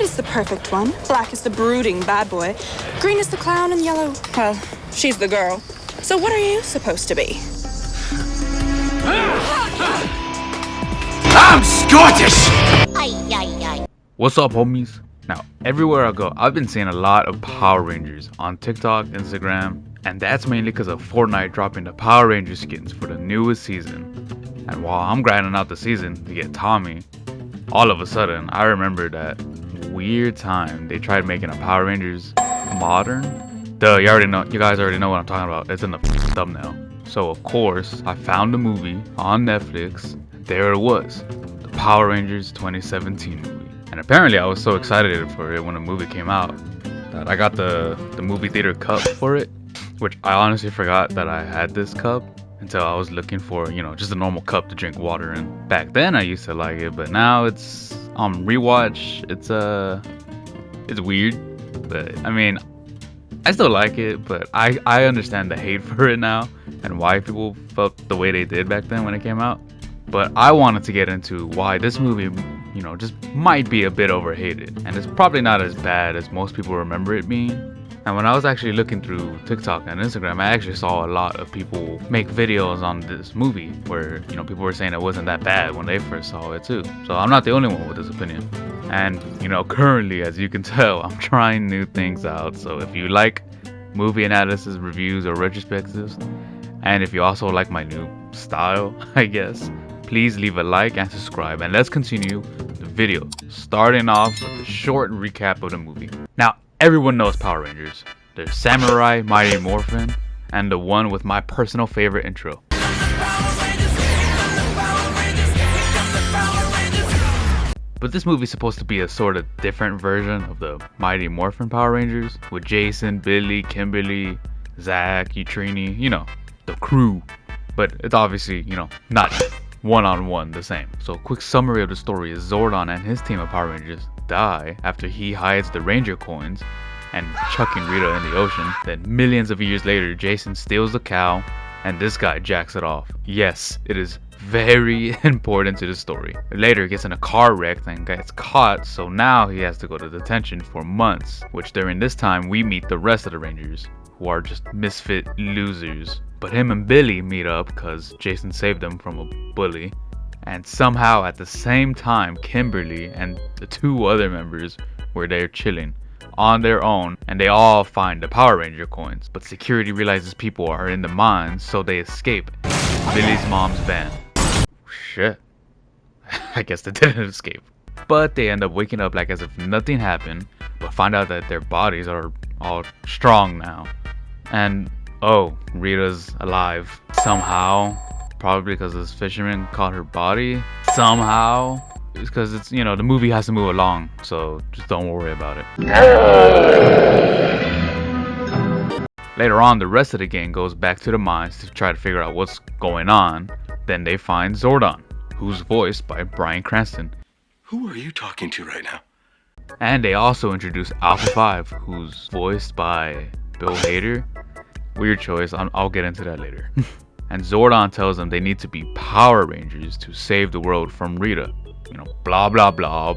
Red is the perfect one. Black is the brooding bad boy. Green is the clown, and yellow, well, she's the girl. So what are you supposed to be? I'm Scottish! What's up, homies? Now, everywhere I go, I've been seeing a lot of Power Rangers on TikTok, Instagram, and that's mainly because of Fortnite dropping the Power Ranger skins for the newest season. And while I'm grinding out the season to get Tommy, all of a sudden, I remember that weird time they tried making a Power Rangers modern. Duh, you guys already know what I'm talking about. It's in the thumbnail. So of course, I found the movie on Netflix. There it was, the Power Rangers 2017 movie. And apparently I was so excited for it when the movie came out that I got the movie theater cup for it, which I honestly forgot that I had this cup until I was looking for, just a normal cup to drink water in. Back then I used to like it, but now it's on rewatch. It's weird, but I mean, I still like it, but I understand the hate for it now and why people felt the way they did back then when it came out. But I wanted to get into why this movie, just might be a bit overhated. And it's probably not as bad as most people remember it being. And when I was actually looking through TikTok and Instagram, I actually saw a lot of people make videos on this movie where, people were saying it wasn't that bad when they first saw it too. So I'm not the only one with this opinion. And, currently, as you can tell, I'm trying new things out. So if you like movie analysis, reviews, or retrospectives, and if you also like my new style, I guess, please leave a like and subscribe, and let's continue the video, starting off with a short recap of the movie. Now, everyone knows Power Rangers. There's Samurai, Mighty Morphin, and the one with my personal favorite intro. But this movie is supposed to be a sort of different version of the Mighty Morphin Power Rangers, with Jason, Billy, Kimberly, Zach, Utrini, the crew. But it's obviously, not one-on-one the same. So a quick summary of the story is Zordon and his team of Power Rangers die after he hides the Ranger coins and chucking Rita in the ocean. Then millions of years later, Jason steals the cow and this guy jacks it off. Yes, it is very important to the story. Later, he gets in a car wreck and gets caught, so now he has to go to detention for months, which during this time we meet the rest of the Rangers, who are just misfit losers. But him and Billy meet up because Jason saved them from a bully. And somehow at the same time, Kimberly and the two other members were there chilling on their own, and they all find the Power Ranger coins. But security realizes people are in the mines, so they escape Billy's mom's van. Shit. I guess they didn't escape. But they end up waking up like as if nothing happened, but find out that their bodies are all strong now. And oh, Rita's alive somehow, probably because this fisherman caught her body somehow. It's because it's, the movie has to move along, so just don't worry about it. Later on, the rest of the gang goes back to the mines to try to figure out what's going on. Then they find Zordon, who's voiced by Bryan Cranston. Who are you talking to right now? And they also introduce Alpha 5, who's voiced by Bill Hader. Weird choice, I'll get into that later. And Zordon tells them they need to be Power Rangers to save the world from Rita. Blah blah blah,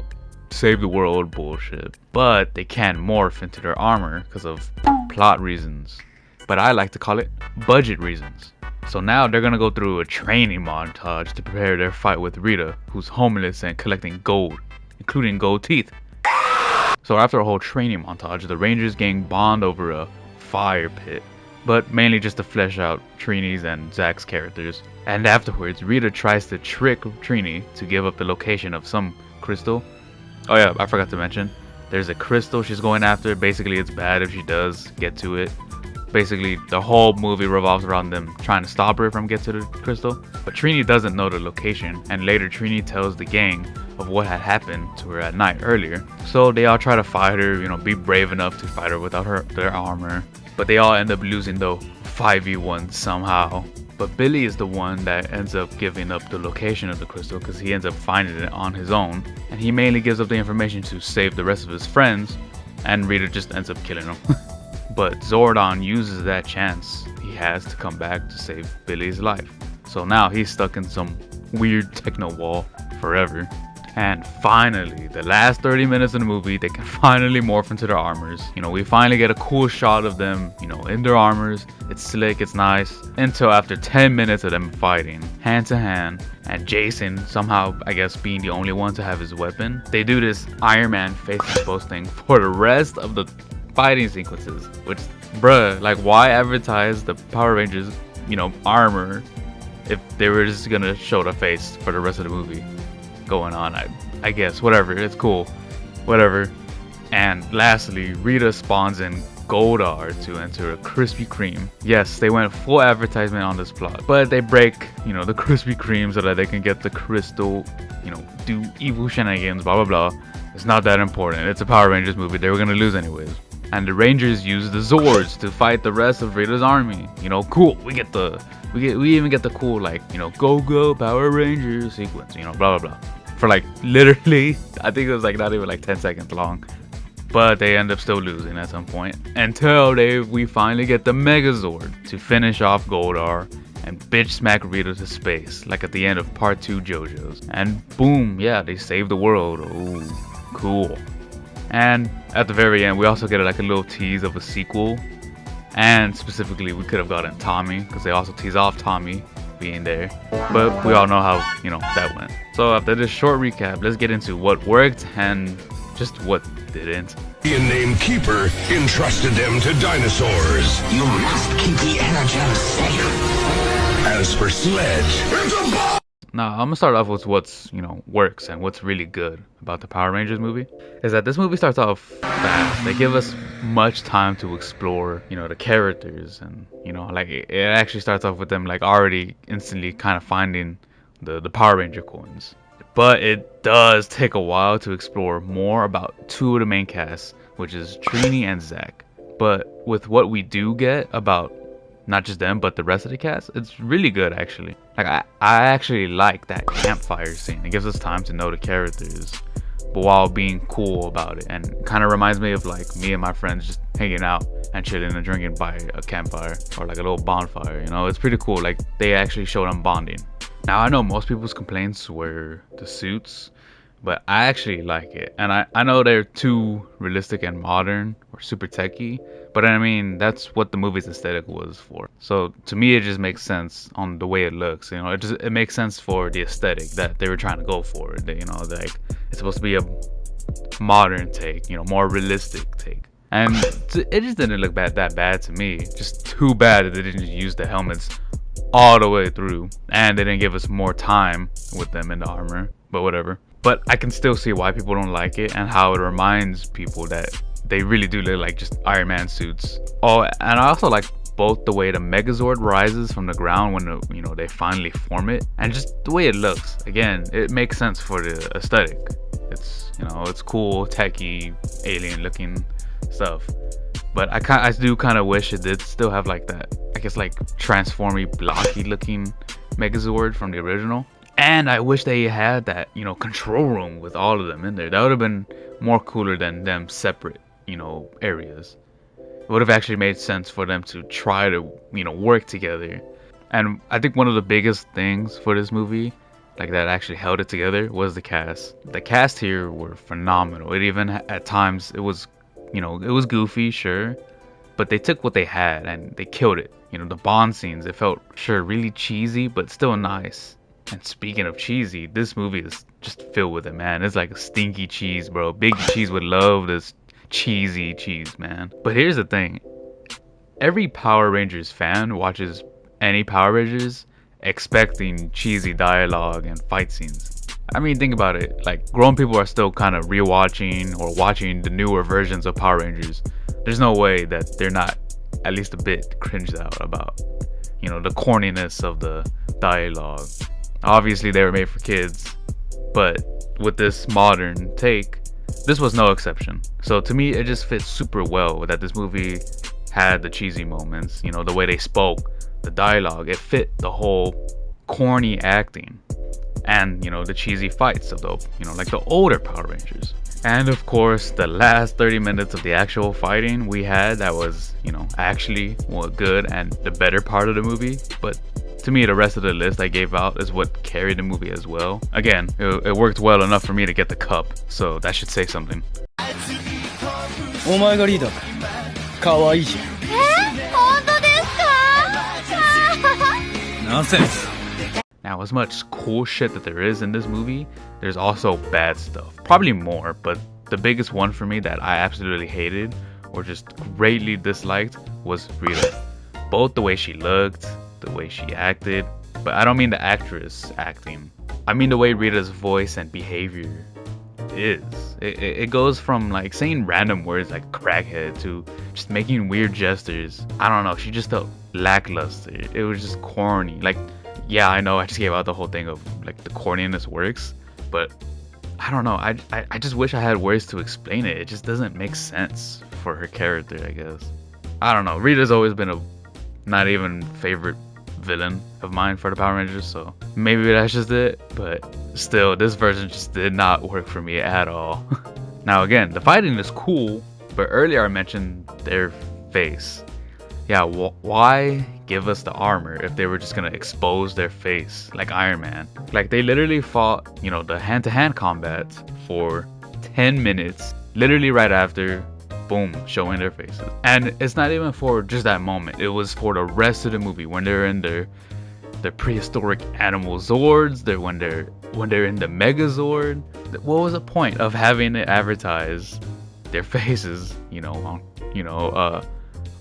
save the world bullshit. But they can't morph into their armor because of plot reasons. But I like to call it budget reasons. So now they're gonna go through a training montage to prepare their fight with Rita, who's homeless and collecting gold, including gold teeth. So after a whole training montage, the Rangers gang bond over a fire pit, but mainly just to flesh out Trini's and Zach's characters. And afterwards, Rita tries to trick Trini to give up the location of some crystal. Oh yeah, I forgot to mention, there's a crystal she's going after. Basically, it's bad if she does get to it. Basically, the whole movie revolves around them trying to stop her from getting to the crystal. But Trini doesn't know the location, and later Trini tells the gang of what had happened to her at night earlier. So they all try to fight her, be brave enough to fight her without their armor. But they all end up losing though, 5v1 somehow. But Billy is the one that ends up giving up the location of the crystal because he ends up finding it on his own. And he mainly gives up the information to save the rest of his friends, and Rita just ends up killing him. But Zordon uses that chance he has to come back to save Billy's life. So now he's stuck in some weird techno wall forever. And finally, the last 30 minutes of the movie, they can finally morph into their armors. You know, we finally get a cool shot of them, you know, in their armors. It's slick, it's nice. Until after 10 minutes of them fighting, hand to hand, and Jason somehow, I guess, being the only one to have his weapon, they do this Iron Man face exposed thing for the rest of the fighting sequences. Which, bruh, like, why advertise the Power Rangers, you know, armor if they were just gonna show the face for the rest of the movie going on? I guess, whatever, it's cool, whatever. And lastly, Rita spawns in Goldar to enter a Krispy Kreme. Yes, they went full advertisement on this plot, but they break, you know, the Krispy Kreme so that they can get the crystal, you know, do evil shenanigans, blah blah blah. It's not that important. It's a Power Rangers movie. They were gonna lose anyways. And the Rangers use the Zords to fight the rest of Rita's army. You know, cool. We even get the cool, like, you know, go Power Rangers sequence. You know, blah blah blah. For like literally, I think it was like not even like 10 seconds long. But they end up still losing at some point until we finally get the Megazord to finish off Goldar and bitch smack Rita to space, like at the end of part 2 JoJo's. And boom, yeah, they save the world. Ooh, cool. And at the very end, we also get like a little tease of a sequel. And specifically, we could have gotten Tommy, because they also tease off Tommy being there. But we all know how, you know, that went. So after this short recap, let's get into what worked and just what didn't. Named Keeper entrusted them to dinosaurs. You must keep the energems safe. As for Sledge, it's a bomb! Now, I'm gonna start off with what's, you know, works and what's really good about the Power Rangers movie. Is that this movie starts off fast. They give us much time to explore, you know, the characters, and, you know, like it actually starts off with them like already instantly kind of finding the Power Ranger coins. But it does take a while to explore more about 2 of the main casts, which is Trini and Zach. But with what we do get about not just them, but the rest of the cast, it's really good actually. Like I actually like that campfire scene. It gives us time to know the characters, but while being cool about it, and kind of reminds me of like me and my friends just hanging out and chilling and drinking by a campfire or like a little bonfire. You know, it's pretty cool. Like they actually showed them bonding. Now I know most people's complaints were the suits, but I actually like it. And I know they're too realistic and modern or super techy, but I mean, that's what the movie's aesthetic was for. So to me, it just makes sense on the way it looks. You know, it makes sense for the aesthetic that they were trying to go for. You know, like it's supposed to be a modern take, you know, more realistic take. And it just didn't look that bad to me. Just too bad that they didn't use the helmets all the way through, and they didn't give us more time with them in the armor, but whatever. But I can still see why people don't like it, and how it reminds people that they really do look like just Iron Man suits. Oh, and I also like both the way the Megazord rises from the ground when you know, they finally form it, and just the way it looks. Again, it makes sense for the aesthetic. It's, you know, it's cool, techy, alien looking stuff. But I do kind of wish it did still have like that, I guess, like transformy, blocky looking Megazord from the original. And I wish they had that, you know, control room with all of them in there. That would have been more cooler than them separate, you know, areas. It would have actually made sense for them to try to, you know, work together. And I think one of the biggest things for this movie, like that actually held it together, was the cast. The cast here were phenomenal. It even at times, it was, you know, it was goofy, sure, but they took what they had and they killed it. You know, the Bond scenes, it felt, sure, really cheesy, but still nice. And speaking of cheesy, this movie is just filled with it, man. It's like a stinky cheese, bro. Big Cheese would love this cheesy cheese, man. But here's the thing. Every Power Rangers fan watches any Power Rangers expecting cheesy dialogue and fight scenes. I mean, think about it. Like, grown people are still kind of rewatching or watching the newer versions of Power Rangers. There's no way that they're not at least a bit cringed out about, you know, the corniness of the dialogue. Obviously, they were made for kids, but with this modern take, this was no exception. So to me, it just fits super well that this movie had the cheesy moments. You know, the way they spoke, the dialogue, it fit the whole corny acting. And, you know, the cheesy fights of the, you know, like the older Power Rangers. And of course, the last 30 minutes of the actual fighting we had, that was, you know, actually good and the better part of the movie. But to me, the rest of the list I gave out is what carried the movie as well. Again, it worked well enough for me to get the cup, so that should say something. お前がリーダーかわいいじゃん。本当ですか？ Nonsense. Now, as much cool shit that there is in this movie, there's also bad stuff. Probably more, but the biggest one for me that I absolutely hated or just greatly disliked was Rita. Both the way she looked, the way she acted, but I don't mean the actress acting. I mean the way Rita's voice and behavior is. It goes from like saying random words like crackhead to just making weird gestures. I don't know, she just felt lackluster. It was just corny. Like, yeah, I know I just gave out the whole thing of like the corniness works, but I don't know, I just wish I had words to explain it. It just doesn't make sense for her character, I guess. I don't know, Rita's always been a not even favorite villain of mine for the Power Rangers, so maybe that's just it, but still, this version just did not work for me at all. Now again, the fighting is cool, but earlier I mentioned their face. Yeah, why give us the armor if they were just gonna expose their face like Iron Man? Like, they literally fought, you know, the hand-to-hand combat for 10 minutes, literally right after, boom, showing their faces. And it's not even for just that moment, it was for the rest of the movie when they're in their prehistoric animal Zords, when they're in the Megazord. What was the point of having to advertise their faces,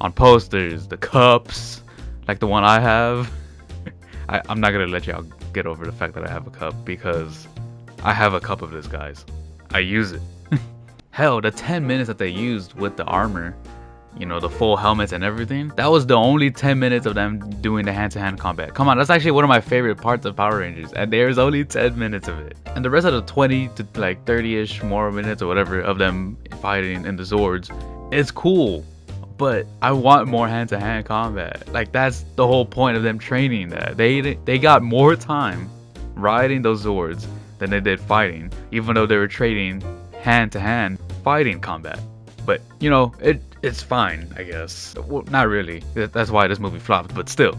on posters, the cups, like the one I have? I'm not gonna let y'all get over the fact that I have a cup, because I have a cup of this, guys. I use it. Hell, the 10 minutes that they used with the armor, the full helmets and everything, that was the only 10 minutes of them doing the hand-to-hand combat. Come on, that's actually one of my favorite parts of Power Rangers, and there's only 10 minutes of it. And the rest of the 20 to like 30-ish more minutes or whatever of them fighting in the Zords, it's cool, but I want more hand-to-hand combat. Like, that's the whole point of them training that. They got more time riding those Zords than they did fighting, even though they were trading hand-to-hand fighting combat. But it's fine, I guess. Well, not really, that's why this movie flopped, but still.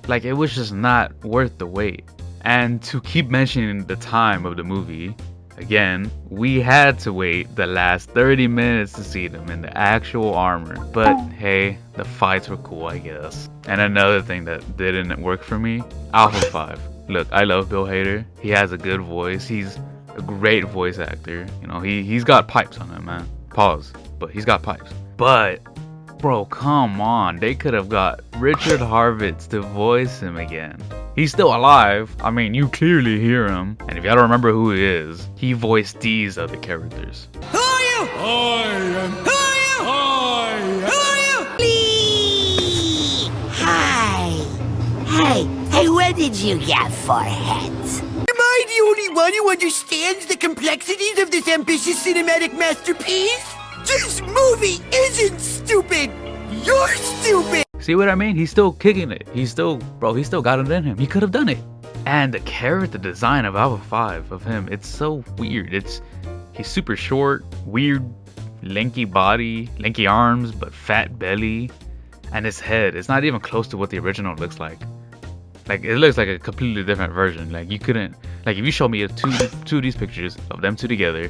Like, it was just not worth the wait. And to keep mentioning the time of the movie, again, we had to wait the last 30 minutes to see them in the actual armor. But hey, the fights were cool, I guess. And another thing that didn't work for me, Alpha 5. Look, I love Bill Hader. He has a good voice. He's a great voice actor. He's got pipes on him, man. Pause. But he's got pipes. But bro, come on, they could have got Richard Harvitz to voice him again. He's still alive. I mean, you clearly hear him. And if y'all don't remember who he is, he voiced these other characters. Who are you? I am. Who are you? Who are you? Lee! Hi. Hey, where did you get foreheads? Am I the only one who understands the complexities of this ambitious cinematic masterpiece? This movie isn't stupid! You're stupid! See what I mean? He's still kicking it. He still got it in him. He could have done it. And the character design of Alpha 5 of him, it's so weird. He's super short, weird, lanky body, lanky arms, but fat belly. And his head, it's not even close to what the original looks like. Like, it looks like a completely different version. Like, you couldn't, like, if you show me two of these pictures of them two together,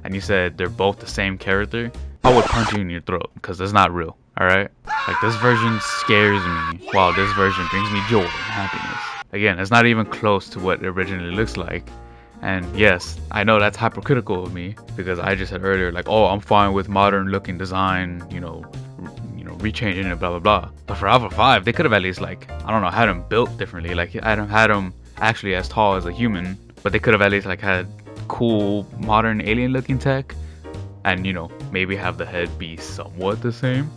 and you said they're both the same character, I would punch you in your throat, because it's not real, alright? Like, this version scares me, while this version brings me joy and happiness. Again, it's not even close to what it originally looks like. And yes, I know that's hypocritical of me, because I just said earlier, like, oh, I'm fine with modern looking design, rechanging it, blah blah blah. But for Alpha 5, they could have at least, like, I don't know, had him built differently. Like, had him actually as tall as a human, but they could have at least like had cool modern alien looking tech, and maybe have the head be somewhat the same.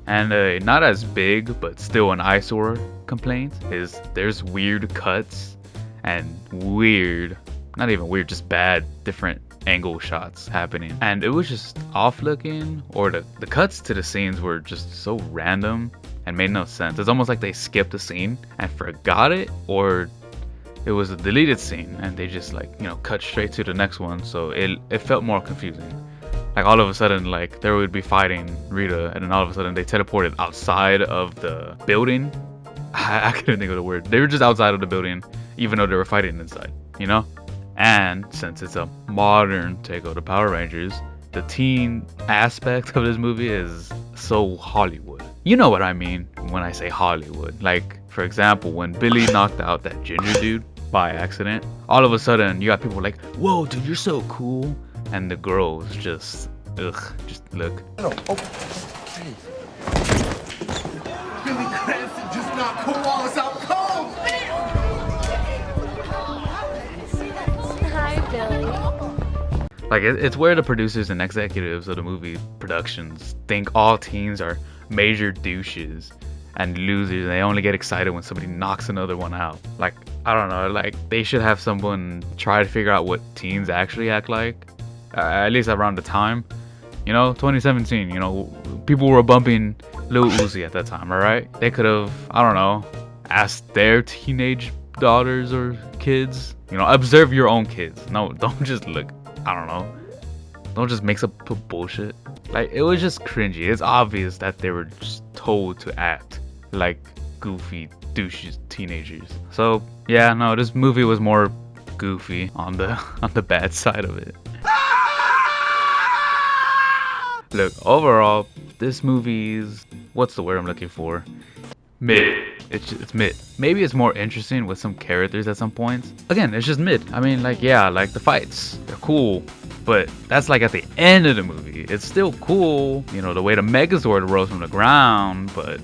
And not as big, but still an eyesore complaint is there's weird cuts and not even weird, just bad different angle shots happening, and it was just off looking, or the cuts to the scenes were just so random and made no sense. It's almost like they skipped a scene and forgot it, or it was a deleted scene and they just cut straight to the next one, so it felt more confusing. Like, all of a sudden, like, they would be fighting Rita, and then all of a sudden they teleported outside of the building I couldn't think of the word. They were just outside of the building, even though they were fighting inside, you know? And since it's a modern take of the Power Rangers, the teen aspect of this movie is so Hollywood. You know what I mean when I say Hollywood. Like, for example, when Billy knocked out that ginger dude by accident, all of a sudden you got people like, whoa, dude, you're so cool. And the girls just, ugh, just look. Billy Cranston just knocked koalas out cold! Hi, Billy. Like, it's where the producers and executives of the movie productions think all teens are major douches and losers, and they only get excited when somebody knocks another one out. Like, I don't know, like, they should have someone try to figure out what teens actually act like, at least around the time. You know, 2017, you know, people were bumping Lil Uzi at that time, alright? They could have, I don't know, asked their teenage daughters or kids, you know, observe your own kids. No, don't just look, I don't know, don't just mix up bullshit. Like, it was just cringy. It's obvious that they were just told to act like goofy, douches teenagers. So, yeah, no, this movie was more goofy on the bad side of it. Look, overall, this movie's, what's the word I'm looking for? Mid. It's mid. Maybe it's more interesting with some characters at some points. Again, it's just mid. I mean, like, yeah, like the fights, they're cool, but that's like at the end of the movie. It's still cool, you know, the way the Megazord rose from the ground, but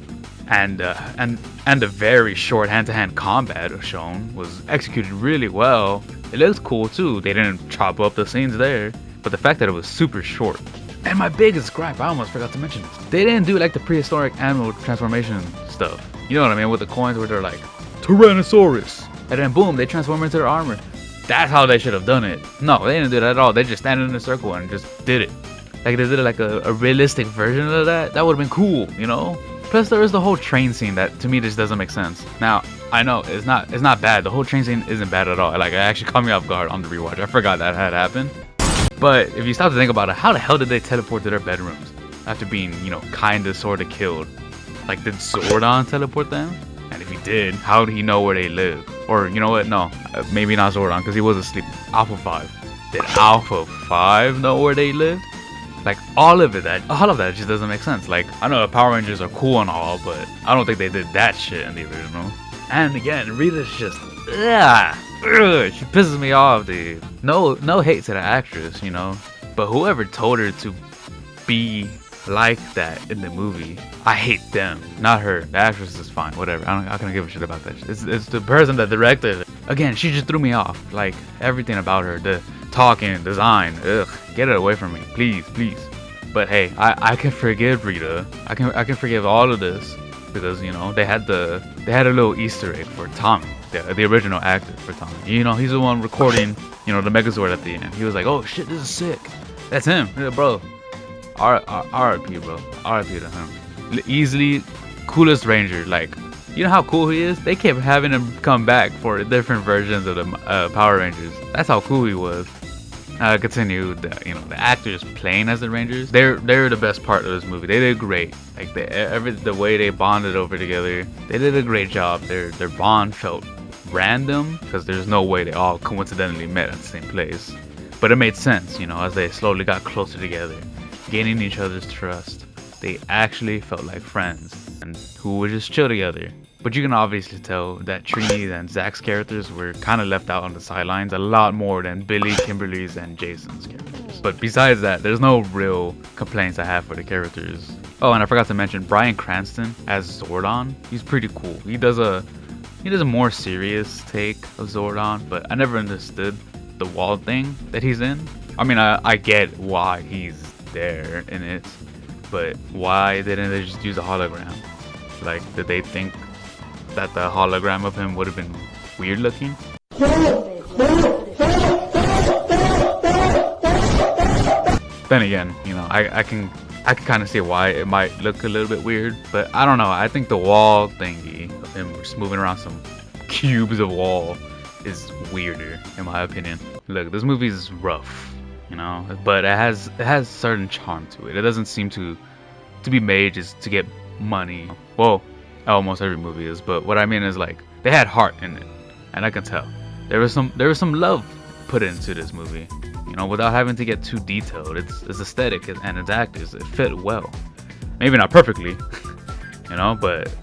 and the very short hand-to-hand combat shown was executed really well. It looks cool too. They didn't chop up the scenes there, but the fact that it was super short. And my biggest gripe, I almost forgot to mention this, they didn't do like the prehistoric animal transformation stuff. You know what I mean? With the coins where they're like, Tyrannosaurus. And then boom, they transform into their armor. That's how they should have done it. No, they didn't do that at all. They just standed in a circle and just did it. Like, they did like a realistic version of that. That would have been cool, you know? Plus, there is the whole train scene that to me just doesn't make sense. Now, I know it's not bad. The whole train scene isn't bad at all. Like, it actually caught me off guard on the rewatch. I forgot that had happened. But if you stop to think about it, how the hell did they teleport to their bedrooms after being, you know, kinda sorta killed? Like, did Zordon teleport them? And if he did, how did he know where they live? Or, you know what, no, maybe not Zordon, because he was asleep. Alpha 5. Did Alpha 5 know where they lived? Like, all of that just doesn't make sense. Like, I know the Power Rangers are cool and all, but I don't think they did that shit in the original. And again, Rita's just, she pisses me off, dude. No hate to the actress, you know, but whoever told her to be like that in the movie, I hate them, not her. The actress is fine, whatever. I don't give a shit about that. It's the person that directed it. Again, she just threw me off. Like, everything about her, the talking, design, ugh, get it away from me, please. But hey, I can forgive Rita. I can forgive all of this because, you know, they had a little Easter egg for Tommy, the original actor for Tommy. You know, he's the one recording, you know, the Megazord at the end. He was like, oh shit, this is sick. That's him, yeah, bro. R.I.P. bro. R.I.P. to him. Easily coolest Ranger. Like, you know how cool he is? They kept having him come back for different versions of the Power Rangers. That's how cool he was. Continue. You know, the actors playing as the Rangers, they're the best part of this movie. They did great. Like, the way they bonded over together, they did a great job. Their bond felt random because there's no way they all coincidentally met at the same place. But it made sense, you know, as they slowly got closer together, gaining each other's trust. They actually felt like friends and who would just chill together. But you can obviously tell that Trini and Zach's characters were kind of left out on the sidelines a lot more than Billy, Kimberly's, and Jason's characters. But besides that, there's no real complaints I have for the characters. Oh, and I forgot to mention Bryan Cranston as Zordon. He's pretty cool. He does a more serious take of Zordon, but I never understood the wall thing that he's in. I mean, I get why he's there in it, but why didn't they just use a hologram? Like, did they think that the hologram of him would have been weird looking? Then again, you know, I can kind of see why it might look a little bit weird, but I don't know. I think the wall thingy of him just moving around some cubes of wall is weirder, in my opinion. Look, this movie is rough, you know, but it has certain charm to it. It doesn't seem to be made just to get money. Whoa, Almost every movie is, but what I mean is like they had heart in it, and I can tell there was some love put into this movie. You know, without having to get too detailed. It's aesthetic and its actors. It fit well. Maybe not perfectly, you know, but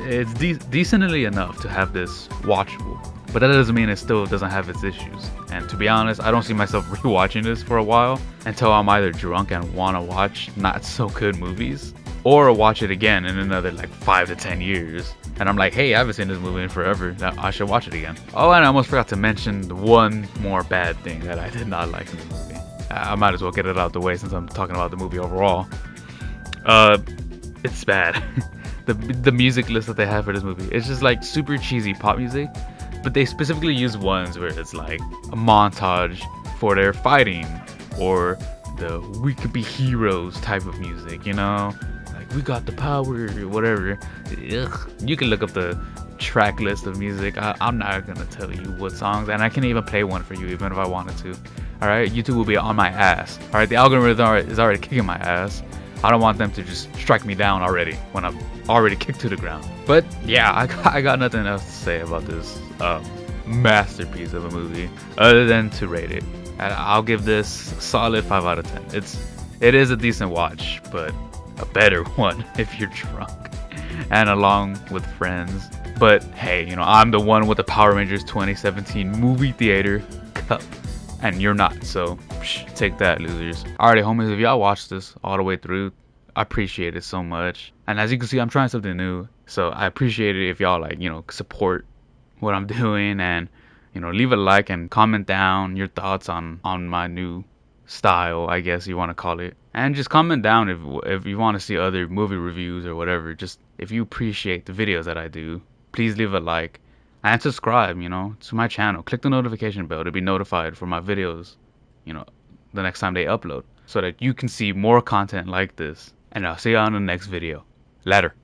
it's decently enough to have this watchable. But that doesn't mean it still doesn't have its issues. And to be honest, I don't see myself rewatching this for a while until I'm either drunk and want to watch not so good movies, or watch it again in another like 5 to 10 years. And I'm like, hey, I haven't seen this movie in forever. I should watch it again. Oh, and I almost forgot to mention the one more bad thing that I did not like in the movie. I might as well get it out the way since I'm talking about the movie overall. It's bad. the music list that they have for this movie, it's just like super cheesy pop music, but they specifically use ones where it's like a montage for their fighting, or the we could be heroes type of music, you know, like we got the power or whatever. Ugh. You can look up the track list of music. I'm not gonna tell you what songs, and I can't even play one for you even if I wanted to. All right, YouTube will be on my ass. All right, the algorithm is already kicking my ass. I don't want them to just strike me down already when I'm already kicked to the ground. But yeah, I got nothing else to say about this masterpiece of a movie other than to rate it. And I'll give this a solid 5 out of 10. It is a decent watch, but a better one if you're drunk and along with friends. But hey, you know, I'm the one with the Power Rangers 2017 movie theater cup, and you're not, so take that, losers. Alrighty, homies, if y'all watched this all the way through, I appreciate it so much. And as you can see, I'm trying something new, so I appreciate it if y'all, like, you know, support what I'm doing, and, you know, leave a like and comment down your thoughts on my new style, I guess you want to call it. And just comment down if you want to see other movie reviews or whatever. Just if you appreciate the videos that I do, please leave a like and subscribe, you know, to my channel. Click the notification bell to be notified for my videos, you know, the next time they upload, so that you can see more content like this. And I'll see you on the next video. Later.